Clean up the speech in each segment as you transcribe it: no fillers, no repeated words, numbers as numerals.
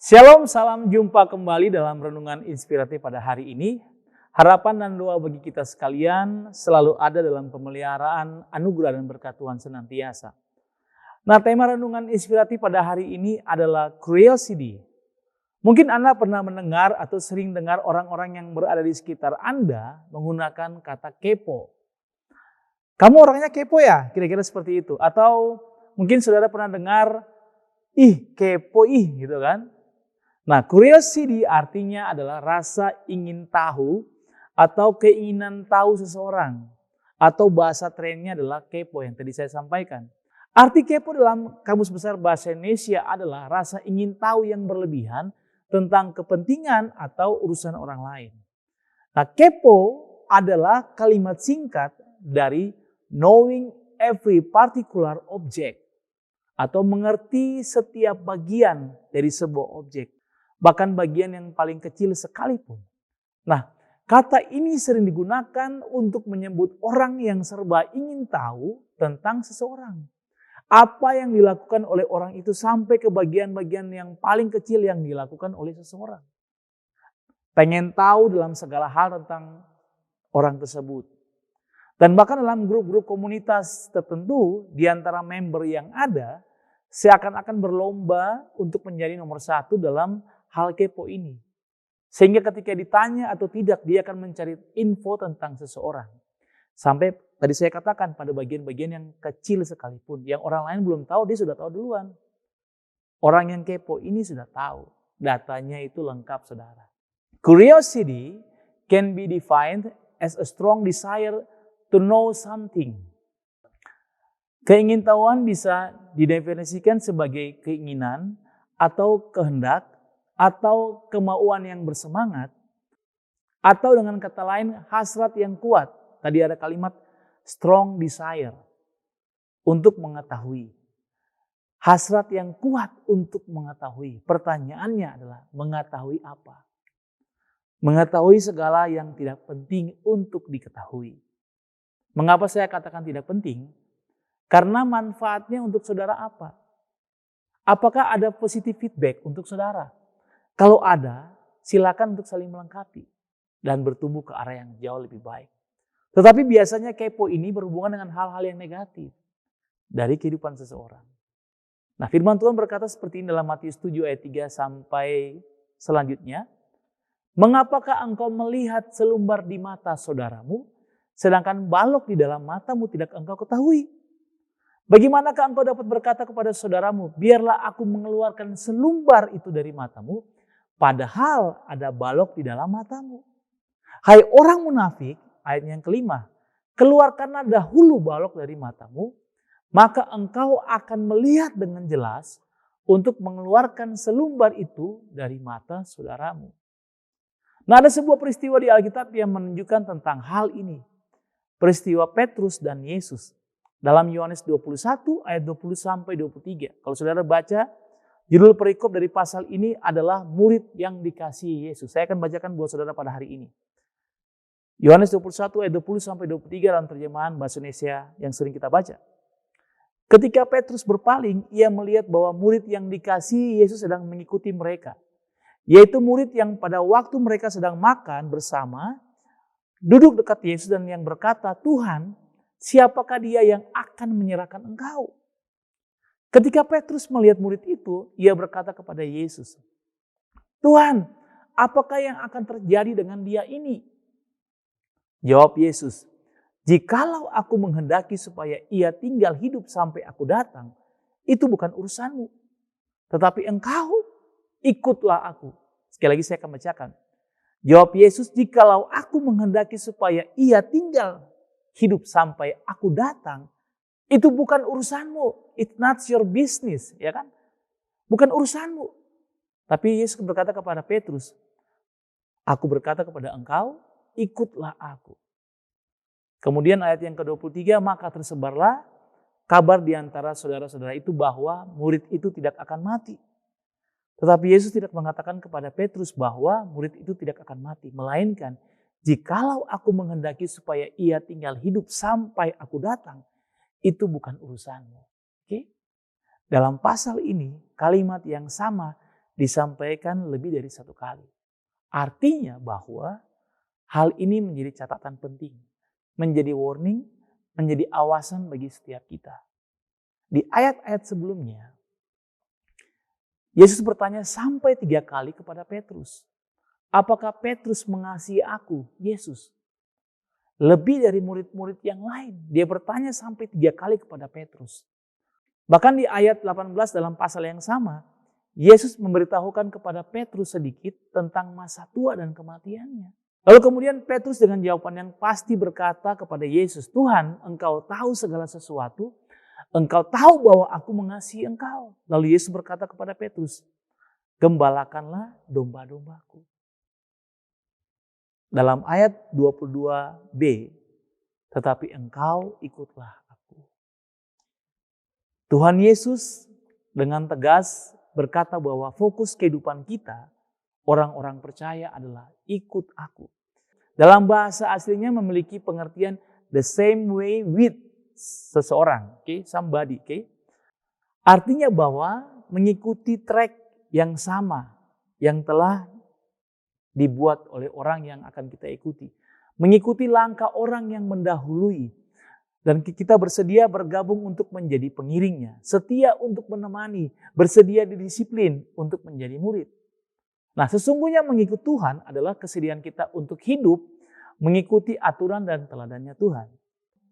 Shalom, salam jumpa kembali dalam renungan inspiratif pada hari ini. Harapan dan doa bagi kita sekalian selalu ada dalam pemeliharaan anugerah dan berkat Tuhan senantiasa. Nah, tema renungan inspiratif pada hari ini adalah curiosity. Mungkin Anda pernah mendengar atau sering dengar orang-orang yang berada di sekitar Anda menggunakan kata kepo. Kamu orangnya kepo ya? Kira-kira seperti itu. Atau mungkin saudara pernah dengar, kepo gitu kan? Nah, curiosity artinya adalah rasa ingin tahu atau keinginan tahu seseorang. Atau bahasa trennya adalah kepo yang tadi saya sampaikan. Arti kepo dalam Kamus Besar Bahasa Indonesia adalah rasa ingin tahu yang berlebihan tentang kepentingan atau urusan orang lain. Nah, kepo adalah kalimat singkat dari knowing every particular object atau mengerti setiap bagian dari sebuah objek. Bahkan bagian yang paling kecil sekalipun. Nah, kata ini sering digunakan untuk menyebut orang yang serba ingin tahu tentang seseorang. Apa yang dilakukan oleh orang itu sampai ke bagian-bagian yang paling kecil yang dilakukan oleh seseorang. Pengen tahu dalam segala hal tentang orang tersebut. Dan bahkan dalam grup-grup komunitas tertentu, di antara member yang ada, seakan-akan berlomba untuk menjadi nomor satu dalam hal kepo ini. Sehingga ketika ditanya atau tidak, dia akan mencari info tentang seseorang. Sampai tadi saya katakan pada bagian-bagian yang kecil sekalipun. Yang orang lain belum tahu, dia sudah tahu duluan. Orang yang kepo ini sudah tahu. Datanya itu lengkap, saudara. Curiosity can be defined as a strong desire to know something. Keingintahuan bisa didefinisikan sebagai keinginan atau kehendak atau kemauan yang bersemangat, atau dengan kata lain hasrat yang kuat. Tadi ada kalimat strong desire untuk mengetahui. Hasrat yang kuat untuk mengetahui. Pertanyaannya adalah mengetahui apa? Mengetahui segala yang tidak penting untuk diketahui. Mengapa saya katakan tidak penting? Karena manfaatnya untuk saudara apa? Apakah ada positive feedback untuk saudara? Kalau ada, silakan untuk saling melengkapi dan bertumbuh ke arah yang jauh lebih baik. Tetapi biasanya kepo ini berhubungan dengan hal-hal yang negatif dari kehidupan seseorang. Nah, firman Tuhan berkata seperti ini dalam Matius 7 ayat 3 sampai selanjutnya. Mengapakah engkau melihat selumbar di mata saudaramu, sedangkan balok di dalam matamu tidak engkau ketahui? Bagaimanakah engkau dapat berkata kepada saudaramu, biarlah aku mengeluarkan selumbar itu dari matamu, padahal ada balok di dalam matamu. Hai orang munafik, ayat yang kelima, keluarkanlah dahulu balok dari matamu, maka engkau akan melihat dengan jelas untuk mengeluarkan selumbar itu dari mata saudaramu. Nah, ada sebuah peristiwa di Alkitab yang menunjukkan tentang hal ini. Peristiwa Petrus dan Yesus. Dalam Yohanes 21 ayat 20 sampai 23. Kalau saudara baca, judul perikop dari pasal ini adalah murid yang dikasihi Yesus. Saya akan bacakan buat saudara pada hari ini. Yohanes 21 ayat 20 sampai 23 dalam terjemahan bahasa Indonesia yang sering kita baca. Ketika Petrus berpaling, ia melihat bahwa murid yang dikasihi Yesus sedang mengikuti mereka. Yaitu murid yang pada waktu mereka sedang makan bersama, duduk dekat Yesus dan yang berkata, Tuhan, siapakah dia yang akan menyerahkan engkau? Ketika Petrus melihat murid itu, ia berkata kepada Yesus, Tuhan, apakah yang akan terjadi dengan dia ini? Jawab Yesus, jikalau aku menghendaki supaya ia tinggal hidup sampai aku datang, itu bukan urusanmu. Tetapi engkau, ikutlah aku. Sekali lagi saya akan bacakan. Jawab Yesus, jikalau aku menghendaki supaya ia tinggal hidup sampai aku datang, itu bukan urusanmu. It's not your business, ya kan? Bukan urusanmu. Tapi Yesus berkata kepada Petrus, aku berkata kepada engkau, ikutlah aku. Kemudian ayat yang ke-23, maka tersebarlah kabar di antara saudara-saudara itu bahwa murid itu tidak akan mati. Tetapi Yesus tidak mengatakan kepada Petrus bahwa murid itu tidak akan mati. Melainkan, jikalau aku menghendaki supaya ia tinggal hidup sampai aku datang, itu bukan urusanmu. Oke? Dalam pasal ini, kalimat yang sama disampaikan lebih dari satu kali. Artinya bahwa hal ini menjadi catatan penting, menjadi warning, menjadi awasan bagi setiap kita. Di ayat-ayat sebelumnya, Yesus bertanya sampai 3 kali kepada Petrus. Apakah Petrus mengasihi aku, Yesus? Lebih dari murid-murid yang lain. Dia bertanya sampai 3 kali kepada Petrus. Bahkan di ayat 18 dalam pasal yang sama, Yesus memberitahukan kepada Petrus sedikit tentang masa tua dan kematiannya. Lalu kemudian Petrus dengan jawaban yang pasti berkata kepada Yesus, Tuhan, Engkau tahu segala sesuatu, Engkau tahu bahwa aku mengasihi Engkau. Lalu Yesus berkata kepada Petrus, gembalakanlah domba-dombaku. Dalam ayat 22b, tetapi engkau ikutlah aku. Tuhan Yesus dengan tegas berkata bahwa fokus kehidupan kita, orang-orang percaya adalah ikut aku. Dalam bahasa aslinya memiliki pengertian the same way with seseorang, somebody. Artinya bahwa mengikuti track yang sama, yang telah dibuat oleh orang yang akan kita ikuti. Mengikuti langkah orang yang mendahului. Dan kita bersedia bergabung untuk menjadi pengiringnya. Setia untuk menemani. Bersedia didisiplin untuk menjadi murid. Nah, sesungguhnya mengikut Tuhan adalah kesediaan kita untuk hidup mengikuti aturan dan teladannya Tuhan.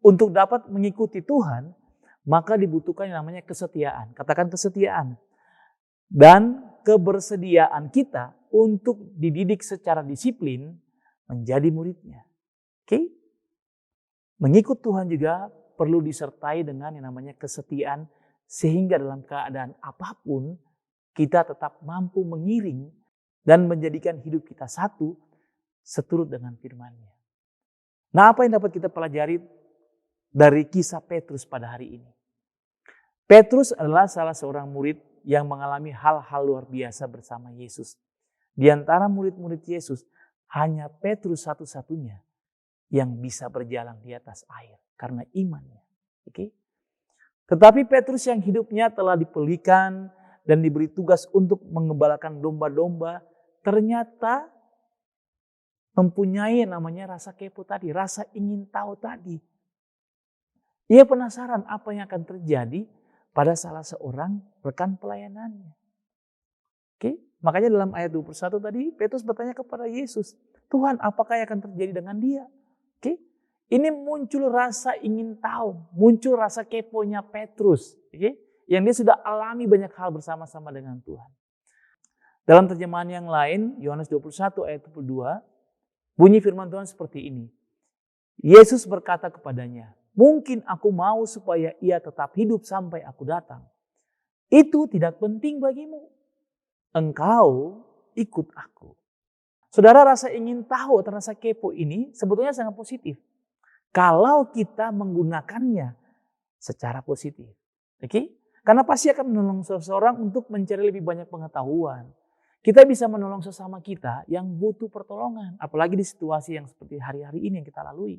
Untuk dapat mengikuti Tuhan, maka dibutuhkan yang namanya kesetiaan. Katakan kesetiaan. Dan kebersediaan kita untuk dididik secara disiplin menjadi muridnya. Oke? Mengikut Tuhan juga perlu disertai dengan yang namanya kesetiaan sehingga dalam keadaan apapun kita tetap mampu mengiring dan menjadikan hidup kita satu seturut dengan firman-Nya. Nah, apa yang dapat kita pelajari dari kisah Petrus pada hari ini? Petrus adalah salah seorang murid yang mengalami hal-hal luar biasa bersama Yesus. Di antara murid-murid Yesus, hanya Petrus satu-satunya yang bisa berjalan di atas air karena imannya. Oke? Tetapi Petrus yang hidupnya telah dipulihkan dan diberi tugas untuk mengembalakan domba-domba, ternyata mempunyai namanya rasa kepo tadi, rasa ingin tahu tadi. Ia penasaran apa yang akan terjadi pada salah seorang rekan pelayanannya. Oke, makanya dalam ayat 21 tadi Petrus bertanya kepada Yesus, Tuhan, apakah yang akan terjadi dengan dia? Oke, ini muncul rasa ingin tahu, muncul rasa keponya Petrus, oke, yang dia sudah alami banyak hal bersama-sama dengan Tuhan. Dalam terjemahan yang lain, Yohanes 21 ayat 22, bunyi firman Tuhan seperti ini. Yesus berkata kepadanya, mungkin aku mau supaya ia tetap hidup sampai aku datang. Itu tidak penting bagimu. Engkau ikut aku. Saudara, rasa ingin tahu atau rasa kepo ini sebetulnya sangat positif. Kalau kita menggunakannya secara positif. Oke? Karena pasti akan menolong seseorang untuk mencari lebih banyak pengetahuan. Kita bisa menolong sesama kita yang butuh pertolongan. Apalagi di situasi yang seperti hari-hari ini yang kita lalui.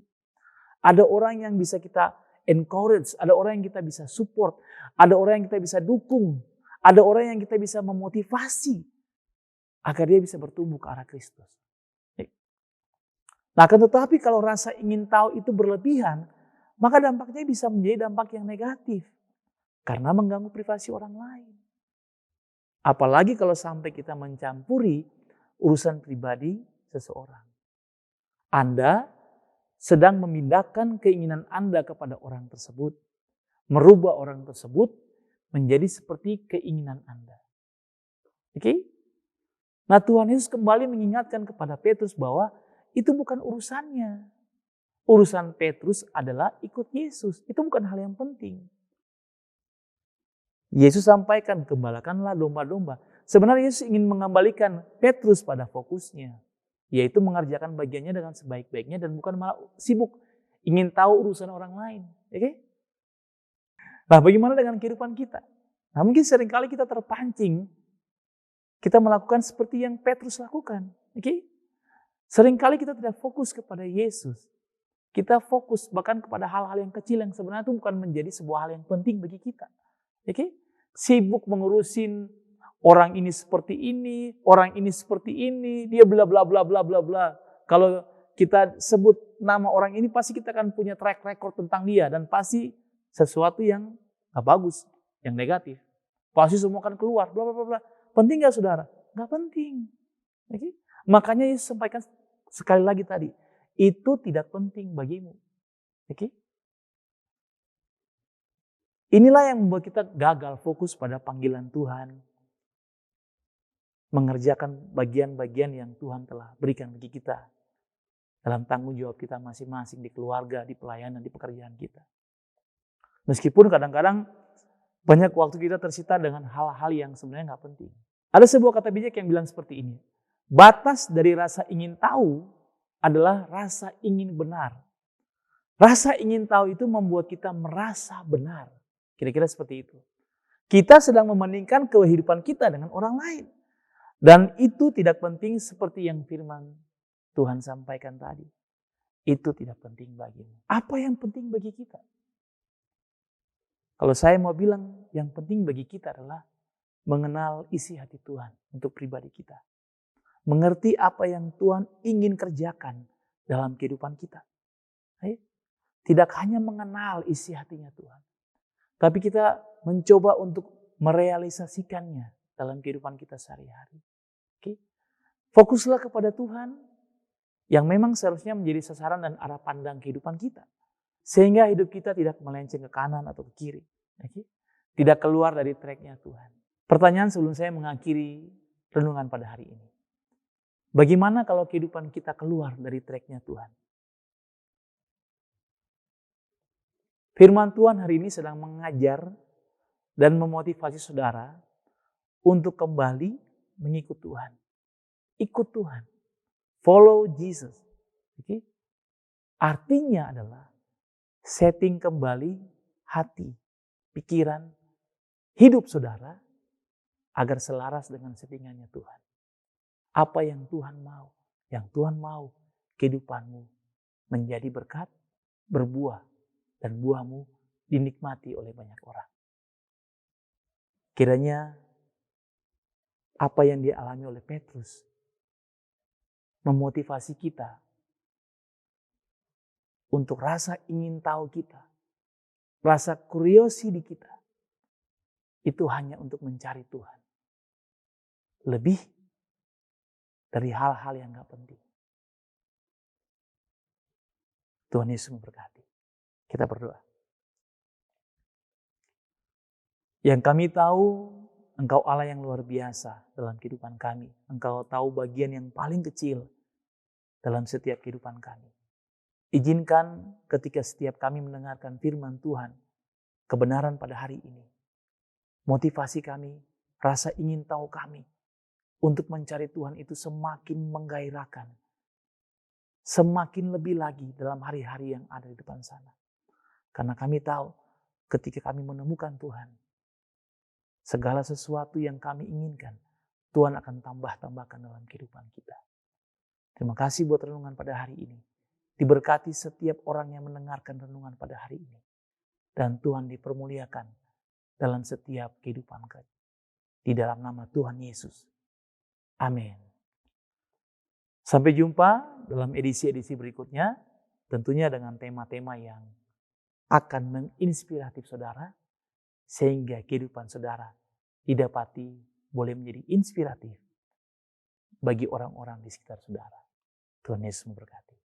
Ada orang yang bisa kita encourage, ada orang yang kita bisa support, ada orang yang kita bisa dukung, ada orang yang kita bisa memotivasi agar dia bisa bertumbuh ke arah Kristus. Nah, tetapi kalau rasa ingin tahu itu berlebihan, maka dampaknya bisa menjadi dampak yang negatif karena mengganggu privasi orang lain. Apalagi kalau sampai kita mencampuri urusan pribadi seseorang. Anda sedang memindahkan keinginan Anda kepada orang tersebut, merubah orang tersebut menjadi seperti keinginan Anda. Oke? Nah, Tuhan Yesus kembali mengingatkan kepada Petrus bahwa itu bukan urusannya. Urusan Petrus adalah ikut Yesus. Itu bukan hal yang penting. Yesus sampaikan, gembalakanlah domba-domba. Sebenarnya Yesus ingin mengembalikan Petrus pada fokusnya. Yaitu mengerjakan bagiannya dengan sebaik-baiknya dan bukan malah sibuk ingin tahu urusan orang lain. Oke? Nah, bagaimana dengan kehidupan kita? Nah, mungkin seringkali kita terpancing. Kita melakukan seperti yang Petrus lakukan. Oke? Seringkali kita tidak fokus kepada Yesus. Kita fokus bahkan kepada hal-hal yang kecil yang sebenarnya itu bukan menjadi sebuah hal yang penting bagi kita. Oke? Sibuk mengurusin orang ini seperti ini, orang ini seperti ini, dia bla bla bla bla bla bla. Kalau kita sebut nama orang ini pasti kita akan punya track record tentang dia dan pasti sesuatu yang gak bagus, yang negatif. Pasti semua akan keluar, bla bla bla bla. Penting gak saudara? Gak penting. Okay? Makanya Yesus sampaikan sekali lagi tadi, itu tidak penting bagimu. Okay? Inilah yang membuat kita gagal fokus pada panggilan Tuhan. Mengerjakan bagian-bagian yang Tuhan telah berikan bagi kita. Dalam tanggung jawab kita masing-masing di keluarga, di pelayanan, di pekerjaan kita. Meskipun kadang-kadang banyak waktu kita tersita dengan hal-hal yang sebenarnya gak penting. Ada sebuah kata bijak yang bilang seperti ini. Batas dari rasa ingin tahu adalah rasa ingin benar. Rasa ingin tahu itu membuat kita merasa benar. Kira-kira seperti itu. Kita sedang membandingkan kehidupan kita dengan orang lain. Dan itu tidak penting seperti yang firman Tuhan sampaikan tadi. Itu tidak penting bagimu. Apa yang penting bagi kita? Kalau saya mau bilang yang penting bagi kita adalah mengenal isi hati Tuhan untuk pribadi kita. Mengerti apa yang Tuhan ingin kerjakan dalam kehidupan kita. Tidak hanya mengenal isi hatinya Tuhan. Tapi kita mencoba untuk merealisasikannya dalam kehidupan kita sehari-hari. Fokuslah kepada Tuhan yang memang seharusnya menjadi sasaran dan arah pandang kehidupan kita. Sehingga hidup kita tidak melenceng ke kanan atau ke kiri. Tidak keluar dari tracknya Tuhan. Pertanyaan sebelum saya mengakhiri renungan pada hari ini. Bagaimana kalau kehidupan kita keluar dari tracknya Tuhan? Firman Tuhan hari ini sedang mengajar dan memotivasi saudara untuk kembali mengikut Tuhan. Ikut Tuhan. Follow Jesus. Artinya adalah setting kembali hati, pikiran, hidup saudara agar selaras dengan settingannya Tuhan. Apa yang Tuhan mau? Yang Tuhan mau kehidupanmu menjadi berkat, berbuah, dan buahmu dinikmati oleh banyak orang. Kiranya apa yang dialami oleh Petrus memotivasi kita untuk rasa ingin tahu kita, rasa curiosity kita, itu hanya untuk mencari Tuhan. Lebih dari hal-hal yang gak penting. Tuhan Yesus memberkati. Kita berdoa. Yang kami tahu, Engkau Allah yang luar biasa dalam kehidupan kami. Engkau tahu bagian yang paling kecil dalam setiap kehidupan kami. Izinkan ketika setiap kami mendengarkan firman Tuhan, kebenaran pada hari ini, motivasi kami, rasa ingin tahu kami, untuk mencari Tuhan itu semakin menggairahkan. Semakin lebih lagi dalam hari-hari yang ada di depan sana. Karena kami tahu ketika kami menemukan Tuhan, segala sesuatu yang kami inginkan, Tuhan akan tambahkan dalam kehidupan kita. Terima kasih buat renungan pada hari ini. Diberkati setiap orang yang mendengarkan renungan pada hari ini. Dan Tuhan dipermuliakan dalam setiap kehidupan kita. Di dalam nama Tuhan Yesus. Amin. Sampai jumpa dalam edisi-edisi berikutnya. Tentunya dengan tema-tema yang akan menginspiratif saudara. Sehingga kehidupan saudara didapati boleh menjadi inspiratif bagi orang-orang di sekitar saudara. Tuhan Yesus memberkati.